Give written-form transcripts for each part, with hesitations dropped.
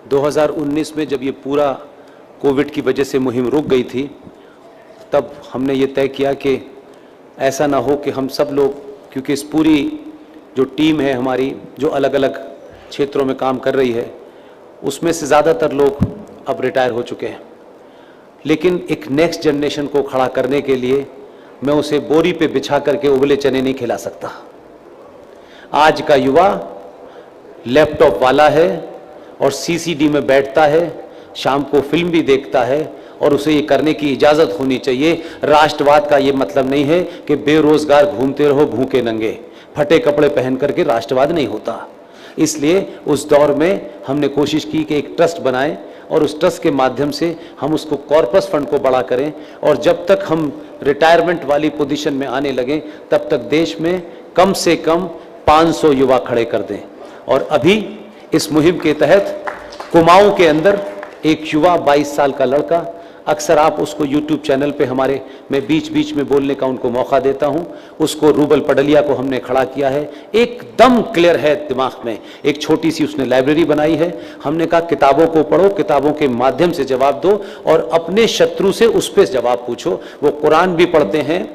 2019 में जब ये पूरा कोविड की वजह से मुहिम रुक गई थी, तब हमने ये तय किया कि ऐसा ना हो कि हम सब लोग, क्योंकि इस पूरी जो टीम है हमारी जो अलग अलग क्षेत्रों में काम कर रही है, उसमें से ज़्यादातर लोग अब रिटायर हो चुके हैं, लेकिन एक नेक्स्ट जनरेशन को खड़ा करने के लिए मैं उसे बोरी पे बिछा करके उबले चने नहीं खिला सकता। आज का युवा लैपटॉप वाला है और सीसीडी में बैठता है, शाम को फिल्म भी देखता है, और उसे ये करने की इजाज़त होनी चाहिए। राष्ट्रवाद का ये मतलब नहीं है कि बेरोजगार घूमते रहो भूखे नंगे, फटे कपड़े पहन करके राष्ट्रवाद नहीं होता। इसलिए उस दौर में हमने कोशिश की कि एक ट्रस्ट बनाएं और उस ट्रस्ट के माध्यम से हम उसको कॉर्पस फंड को बड़ा करें, और जब तक हम रिटायरमेंट वाली पोजीशन में आने लगें तब तक देश में कम से कम 500 युवा खड़े कर दें। और अभी इस मुहिम के तहत कुमाऊं के अंदर एक युवा 22 साल का लड़का, अक्सर आप उसको YouTube चैनल पे हमारे मैं बीच बीच में बोलने का उनको मौका देता हूं, उसको रूबल पडलिया को हमने खड़ा किया है। एकदम क्लियर है दिमाग में, एक छोटी सी उसने लाइब्रेरी बनाई है। हमने कहा किताबों को पढ़ो, किताबों के माध्यम से जवाब दो और अपने शत्रु से उस पर जवाब पूछो। वो कुरान भी पढ़ते हैं,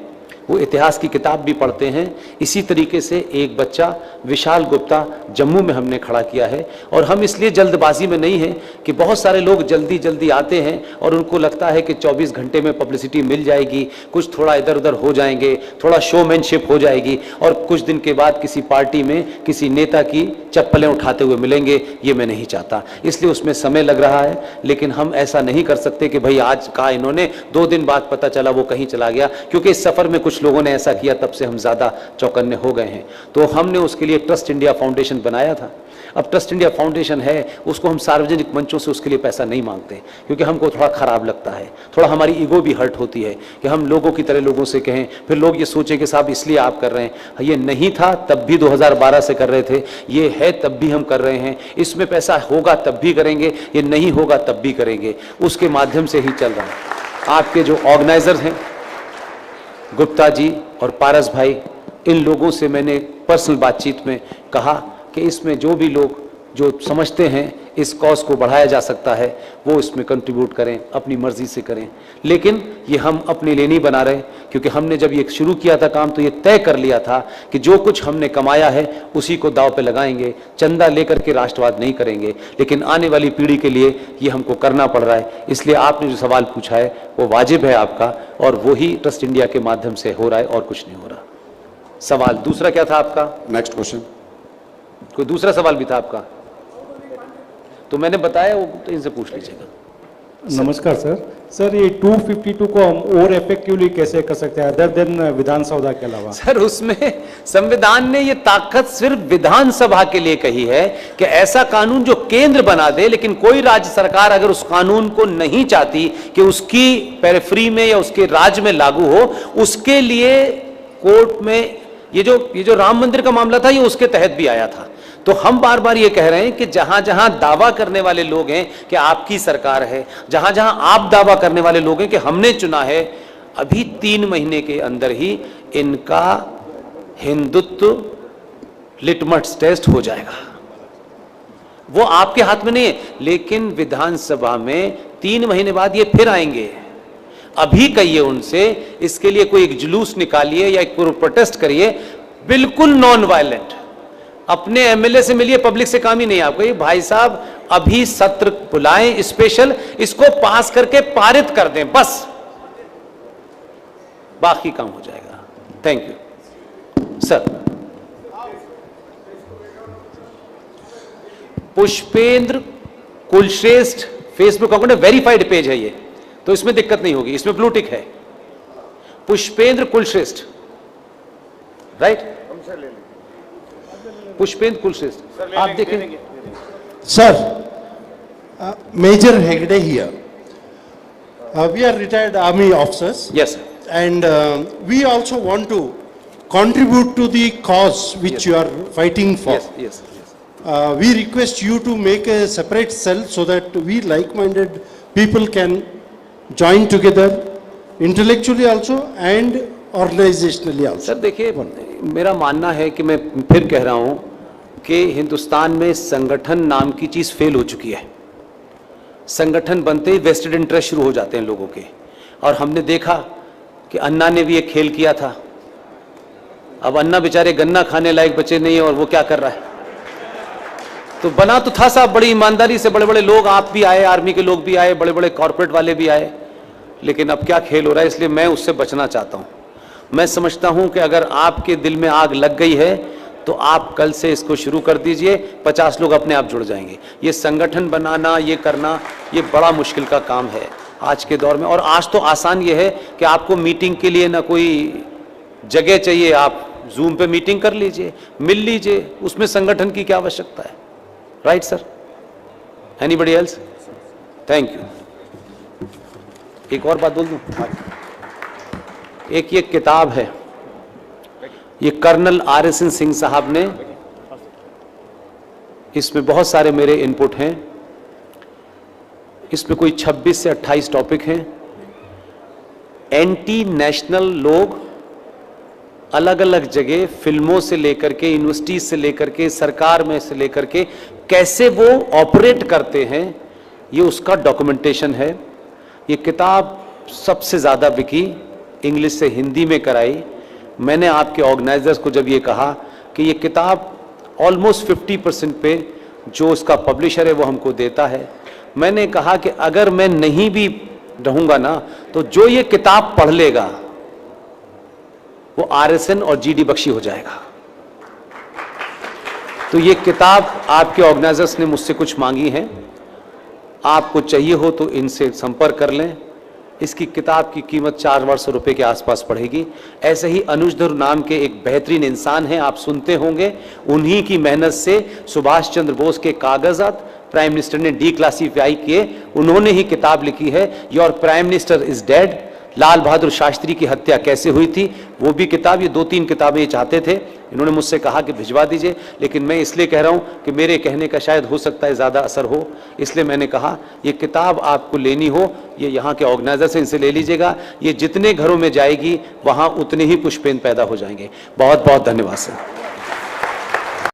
वो इतिहास की किताब भी पढ़ते हैं। इसी तरीके से एक बच्चा विशाल गुप्ता जम्मू में हमने खड़ा किया है। और हम इसलिए जल्दबाजी में नहीं हैं कि बहुत सारे लोग जल्दी जल्दी आते हैं और उनको लगता है कि 24 घंटे में पब्लिसिटी मिल जाएगी, कुछ थोड़ा इधर उधर हो जाएंगे, थोड़ा शोमैनशिप हो जाएगी और कुछ दिन के बाद किसी पार्टी में किसी नेता की चप्पलें उठाते हुए मिलेंगे। ये मैं नहीं चाहता, इसलिए उसमें समय लग रहा है। लेकिन हम ऐसा नहीं कर सकते कि भाई आज कहा इन्होंने, 2 दिन बाद पता चला वो कहीं चला गया, क्योंकि इस सफर में कुछ लोगों ने ऐसा किया, तब से हम ज्यादा चौकन्ने हो गए हैं। तो हमने उसके लिए ट्रस्ट इंडिया फाउंडेशन बनाया था। अब ट्रस्ट इंडिया फाउंडेशन है, उसको हम सार्वजनिक मंचों से उसके लिए पैसा नहीं मांगते, क्योंकि हमको थोड़ा खराब लगता है, थोड़ा हमारी ईगो भी हर्ट होती है कि हम लोगों की तरह लोगों से कहें, फिर लोग ये सोचें कि साहब इसलिए आप कर रहे हैं। ये नहीं था तब भी 2012 से कर रहे थे, ये है तब भी हम कर रहे हैं। इसमें पैसा होगा तब भी करेंगे, ये नहीं होगा तब भी करेंगे, उसके माध्यम से ही चल रहा है। आपके जो ऑर्गेनाइजर हैं गुप्ता जी और पारस भाई, इन लोगों से मैंने पर्सनल बातचीत में कहा कि इसमें जो भी लोग जो समझते हैं इस कॉज को बढ़ाया जा सकता है वो इसमें कंट्रीब्यूट करें, अपनी मर्जी से करें। लेकिन ये हम अपने लिए नहीं बना रहे, क्योंकि हमने जब ये शुरू किया था काम तो ये तय कर लिया था कि जो कुछ हमने कमाया है उसी को दांव पे लगाएंगे, चंदा लेकर के राष्ट्रवाद नहीं करेंगे। लेकिन आने वाली पीढ़ी के लिए ये हमको करना पड़ रहा है। इसलिए आपने जो सवाल पूछा है वो वाजिब है आपका, और वही ट्रस्ट इंडिया के माध्यम से हो रहा है और कुछ नहीं हो रहा। सवाल दूसरा क्या था आपका? Next question. कोई दूसरा सवाल भी था आपका? तो मैंने बताया, वो तो इनसे पूछ लीजिएगा। नमस्कार सर। सर ये 252 को हम और इफेक्टिवली कैसे कर सकते हैं अदर देन विधानसभा के अलावा? सर उसमें संविधान ने ये ताकत सिर्फ विधानसभा के लिए कही है कि ऐसा कानून जो केंद्र बना दे, लेकिन कोई राज्य सरकार अगर उस कानून को नहीं चाहती कि उसकी पेरिफेरी में या उसके राज्य में लागू हो, उसके लिए कोर्ट में ये जो राम मंदिर का मामला था ये उसके तहत भी आया था। तो हम बार बार ये कह रहे हैं कि जहां जहां दावा करने वाले लोग हैं कि आपकी सरकार है, जहां जहां आप दावा करने वाले लोग हैं कि हमने चुना है, अभी 3 महीने के अंदर ही इनका हिंदुत्व लिटमस टेस्ट हो जाएगा। वो आपके हाथ में नहीं है, लेकिन विधानसभा में 3 महीने बाद ये फिर आएंगे। अभी कहिए उनसे, इसके लिए कोई एक जुलूस निकालिए या एक प्रोटेस्ट करिए, बिल्कुल नॉन वायलेंट। अपने एमएलए से मिलिए, पब्लिक से काम ही नहीं आपको। ये भाई साहब अभी सत्र बुलाएं स्पेशल, इसको पास करके पारित कर दें, बस बाकी काम हो जाएगा। Thank you sir. Pushpendra Kulshreshtha Facebook account है, वेरीफाइड पेज है ये, तो इसमें दिक्कत नहीं होगी, इसमें ब्लू टिक है। पुष्पेंद्र कुलश्रेष्ठ, राइट? पुष्पेंद्र कुलश्रेष्ठ आप देखेंगे। Sir, major Hegde here, we are retired army officers. Yes and we also want to contribute to the cause which you are fighting for. Yes. We request you to make a separate cell so that we like-minded people can join together intellectually also and organizationally also. Sir देखिए, मेरा मानना है कि मैं फिर कह रहा हूं कि हिंदुस्तान में संगठन नाम की चीज फेल हो चुकी है। संगठन बनते ही वेस्टेड इंटरेस्ट शुरू हो जाते हैं लोगों के। और हमने देखा कि अन्ना ने भी एक खेल किया था। अब अन्ना बेचारे गन्ना खाने लायक बचे नहीं है और वो क्या कर रहा है। तो बना तो था साहब बड़ी ईमानदारी से, बड़े बड़े लोग, आप भी आए, आर्मी के लोग भी आए, बड़े बड़े कॉर्पोरेट वाले भी आए, लेकिन अब क्या खेल हो रहा है। इसलिए मैं उससे बचना चाहता हूं। मैं समझता हूं कि अगर आपके दिल में आग लग गई है तो आप कल से इसको शुरू कर दीजिए, 50 लोग अपने आप जुड़ जाएंगे। ये संगठन बनाना, ये करना, ये बड़ा मुश्किल का काम है आज के दौर में। और आज तो आसान ये है कि आपको मीटिंग के लिए ना कोई जगह चाहिए, आप जूम पे मीटिंग कर लीजिए, मिल लीजिए, उसमें संगठन की क्या आवश्यकता है। Right sir? Anybody else? Thank you. एक और बात बोल दूं? एक ये किताब है, ये कर्नल RSN सिंह साहब ने, इसमें बहुत सारे मेरे इनपुट हैं। इसमें कोई 26 से 28 टॉपिक हैं। एंटी नेशनल लोग अलग अलग जगह, फिल्मों से लेकर के, यूनिवर्सिटी से लेकर के, सरकार में से लेकर के, कैसे वो ऑपरेट करते हैं, ये उसका डॉक्यूमेंटेशन है। ये किताब सबसे ज़्यादा बिकी, इंग्लिश से हिंदी में कराई। मैंने आपके ऑर्गेनाइजर्स को जब ये कहा कि ये किताब ऑलमोस्ट 50% पे जो उसका पब्लिशर है वो हमको देता है, मैंने कहा कि अगर मैं नहीं भी रहूँगा ना, तो जो ये किताब पढ़ लेगा वो RSN और GD बख्शी हो जाएगा। तो ये किताब आपके ऑर्गेनाइजर्स ने मुझसे कुछ मांगी है, आपको चाहिए हो तो इनसे संपर्क कर लें। इसकी किताब की कीमत 400 रुपये के आसपास पड़ेगी। ऐसे ही अनुज धुर नाम के एक बेहतरीन इंसान हैं, आप सुनते होंगे, उन्हीं की मेहनत से सुभाष चंद्र बोस के कागजात प्राइम मिनिस्टर ने डिक्लासिफाई किए, उन्होंने ही किताब लिखी है, your prime minister is dead, Lal Bahadur Shastri की हत्या कैसे हुई थी, वो भी किताब। ये 2-3 किताबें ये चाहते थे, इन्होंने मुझसे कहा कि भिजवा दीजिए, लेकिन मैं इसलिए कह रहा हूं कि मेरे कहने का शायद हो सकता है ज़्यादा असर हो, इसलिए मैंने कहा ये किताब आपको लेनी हो, ये यहाँ के ऑर्गेनाइजर से इनसे ले लीजिएगा। ये जितने घरों में जाएगी वहाँ उतने ही पुष्पेन पैदा हो जाएंगे। बहुत बहुत धन्यवाद सर।